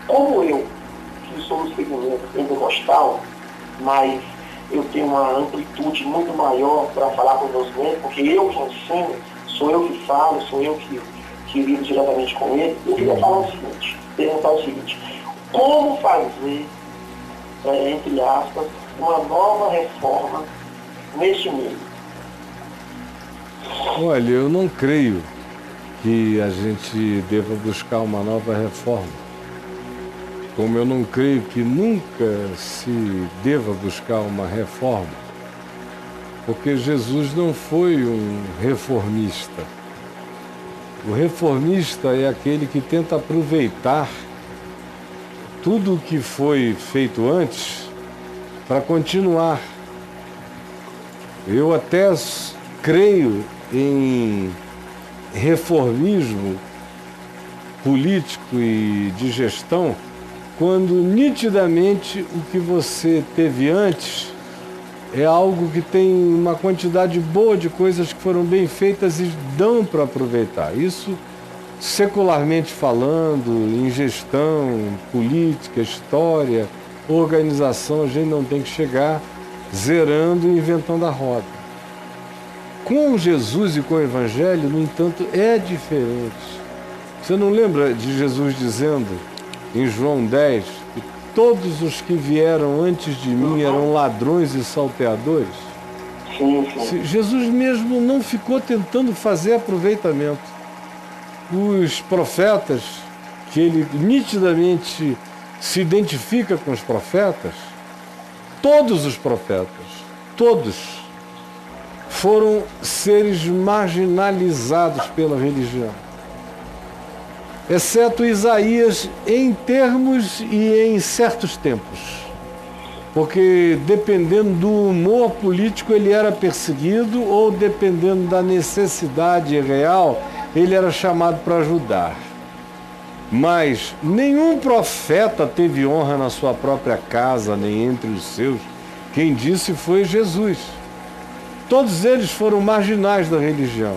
Como eu, que sou do segmento pentecostal, mas eu tenho uma amplitude muito maior para falar com meus membros, porque eu que ensino, sou eu que falo, sou eu que lido diretamente com ele, eu queria falar o seguinte, perguntar o seguinte: como fazer, entre aspas, uma nova reforma neste meio? Olha, eu não creio que a gente deva buscar uma nova reforma. Como eu não creio que nunca se deva buscar uma reforma, porque Jesus não foi um reformista. O reformista é aquele que tenta aproveitar tudo o que foi feito antes para continuar. Eu até creio em reformismo político e de gestão, quando nitidamente o que você teve antes é algo que tem uma quantidade boa de coisas que foram bem feitas e dão para aproveitar. Isso secularmente falando, em gestão, política, história, organização, a gente não tem que chegar zerando e inventando a roda. Com Jesus e com o Evangelho, no entanto, é diferente. Você não lembra de Jesus dizendo em João 10 que todos os que vieram antes de mim eram ladrões e salteadores? Sim. Jesus mesmo não ficou tentando fazer aproveitamento. Os profetas, que ele nitidamente se identifica com os profetas, todos os profetas, todos foram seres marginalizados pela religião, exceto Isaías em termos e em certos tempos, porque dependendo do humor político ele era perseguido ou dependendo da necessidade real ele era chamado para ajudar. Mas nenhum profeta teve honra na sua própria casa, nem entre os seus. Quem disse foi Jesus. Todos eles foram marginais da religião.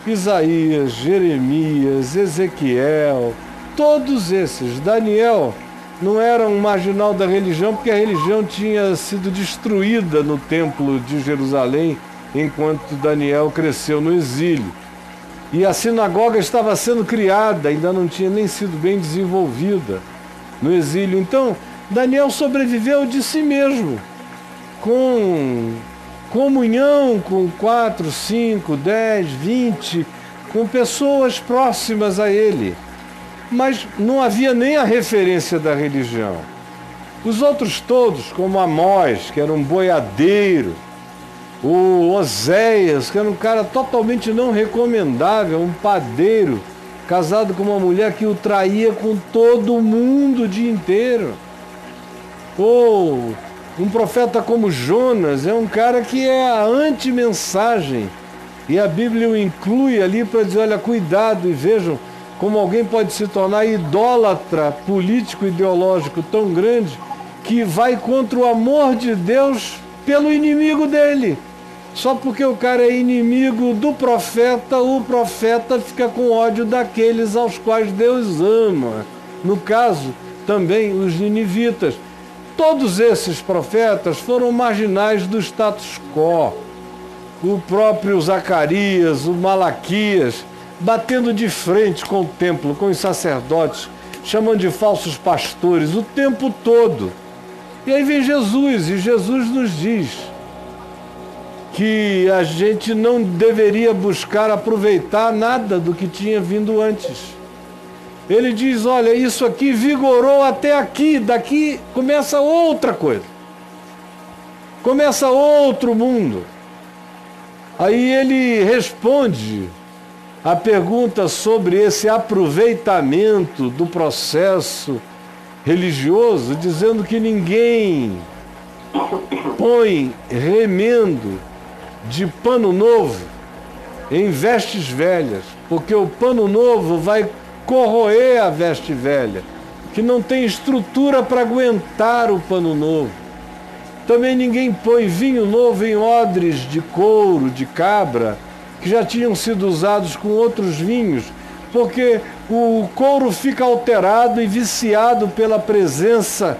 Isaías, Jeremias, Ezequiel, todos esses. Daniel não era um marginal da religião, porque a religião tinha sido destruída no templo de Jerusalém, enquanto Daniel cresceu no exílio. E a sinagoga estava sendo criada, ainda não tinha nem sido bem desenvolvida no exílio. Então, Daniel sobreviveu de si mesmo, com comunhão com 4, 5, 10, 20, com pessoas próximas a ele. Mas não havia nem a referência da religião. Os outros todos, como Amós, que era um boiadeiro, o Oséias, que era um cara totalmente não recomendável, um padeiro, casado com uma mulher que o traía com todo mundo o dia inteiro. Ou um profeta como Jonas, é um cara que é a anti-mensagem. E a Bíblia o inclui ali para dizer, olha, cuidado, e vejam como alguém pode se tornar idólatra político-ideológico tão grande que vai contra o amor de Deus pelo inimigo dele. Só porque o cara é inimigo do profeta, o profeta fica com ódio daqueles aos quais Deus ama. No caso, também os ninivitas. Todos esses profetas foram marginais do status quo. O próprio Zacarias, o Malaquias, batendo de frente com o templo, com os sacerdotes, chamando de falsos pastores o tempo todo. E aí vem Jesus, e Jesus nos diz que a gente não deveria buscar aproveitar nada do que tinha vindo antes. Ele diz, olha, isso aqui vigorou até aqui, daqui começa outra coisa. Começa outro mundo. Aí ele responde a pergunta sobre esse aproveitamento do processo religioso, dizendo que ninguém põe remendo de pano novo em vestes velhas, porque o pano novo vai corroer a veste velha, que não tem estrutura para aguentar o pano novo. Também ninguém põe vinho novo em odres de couro, de cabra, que já tinham sido usados com outros vinhos, porque o couro fica alterado e viciado pela presença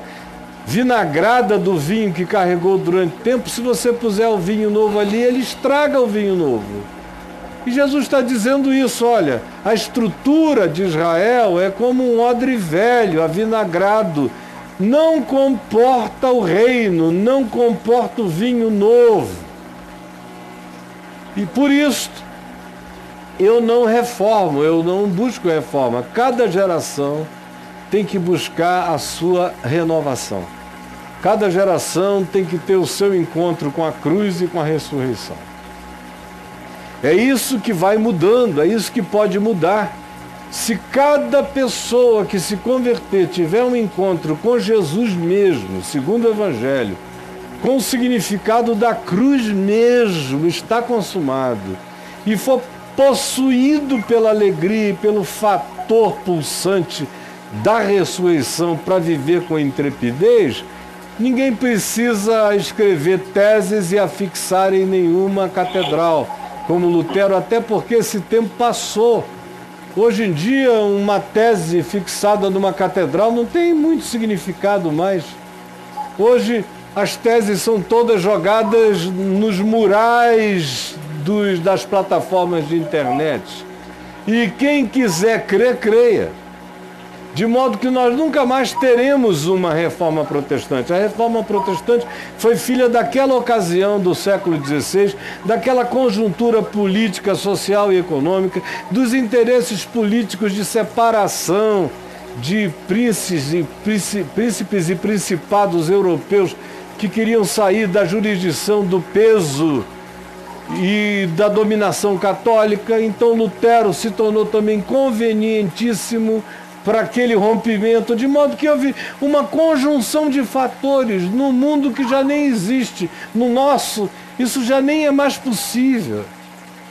vinagrada do vinho que carregou durante tempo. Se você puser o vinho novo ali, ele estraga o vinho novo. E Jesus está dizendo isso, olha, a estrutura de Israel é como um odre velho, avinagrado, não comporta o reino, não comporta o vinho novo. E por isso, eu não reformo, eu não busco reforma. Cada geração tem que buscar a sua renovação. Cada geração tem que ter o seu encontro com a cruz e com a ressurreição. É isso que vai mudando, é isso que pode mudar. Se cada pessoa que se converter tiver um encontro com Jesus mesmo, segundo o Evangelho, com o significado da cruz mesmo, está consumado, e for possuído pela alegria e pelo fator pulsante da ressurreição para viver com intrepidez, ninguém precisa escrever teses e afixar em nenhuma catedral, como Lutero, até porque esse tempo passou. Hoje em dia, uma tese fixada numa catedral não tem muito significado mais. Hoje, as teses são todas jogadas nos murais das plataformas de internet. E quem quiser crer, creia. De modo que nós nunca mais teremos uma reforma protestante. A reforma protestante foi filha daquela ocasião do século XVI, daquela conjuntura política, social e econômica, dos interesses políticos de separação de príncipes e principados europeus que queriam sair da jurisdição do peso e da dominação católica. Então Lutero se tornou também convenientíssimo para aquele rompimento, de modo que houve uma conjunção de fatores no mundo que já nem existe. No nosso, isso já nem é mais possível.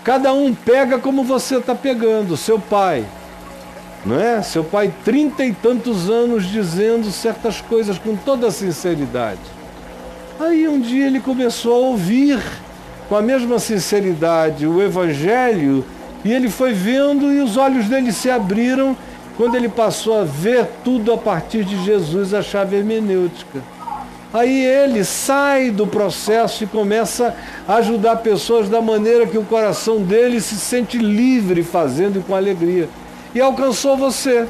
Cada um pega como você está pegando, seu pai, não é? Seu pai, 30 e tantos anos dizendo certas coisas com toda sinceridade. Aí um dia ele começou a ouvir com a mesma sinceridade o Evangelho, e ele foi vendo e os olhos dele se abriram quando ele passou a ver tudo a partir de Jesus, a chave hermenêutica. Aí ele sai do processo e começa a ajudar pessoas da maneira que o coração dele se sente livre fazendo e com alegria. E alcançou você.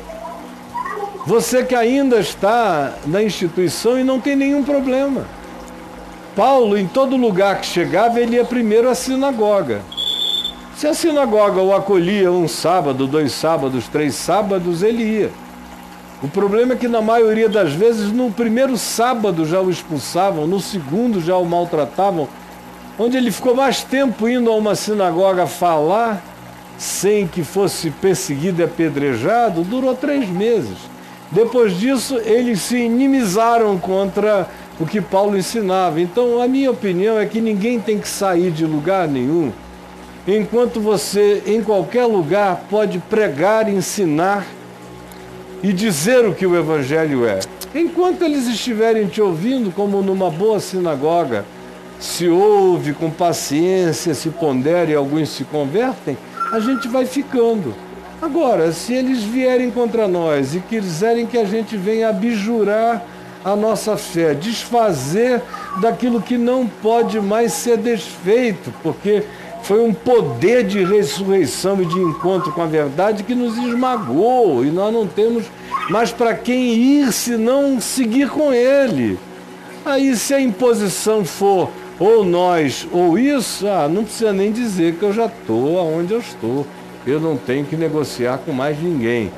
Você que ainda está na instituição e não tem nenhum problema. Paulo, em todo lugar que chegava, ele ia primeiro à sinagoga. Se a sinagoga o acolhia um sábado, 2 sábados, 3 sábados, ele ia. O problema é que na maioria das vezes, no primeiro sábado já o expulsavam, no segundo já o maltratavam. Onde ele ficou mais tempo indo a uma sinagoga falar, sem que fosse perseguido e apedrejado, durou 3 meses. Depois disso, eles se inimizaram contra o que Paulo ensinava. Então, a minha opinião é que ninguém tem que sair de lugar nenhum, enquanto você, em qualquer lugar, pode pregar, ensinar e dizer o que o Evangelho é. Enquanto eles estiverem te ouvindo, como numa boa sinagoga, se ouve com paciência, se pondera e alguns se convertem, a gente vai ficando. Agora, se eles vierem contra nós e quiserem que a gente venha abjurar a nossa fé, desfazer daquilo que não pode mais ser desfeito, porque foi um poder de ressurreição e de encontro com a verdade que nos esmagou, e nós não temos mais para quem ir se não seguir com ele. Aí, se a imposição for ou nós ou isso, não precisa nem dizer que eu já estou onde eu estou. Eu não tenho que negociar com mais ninguém.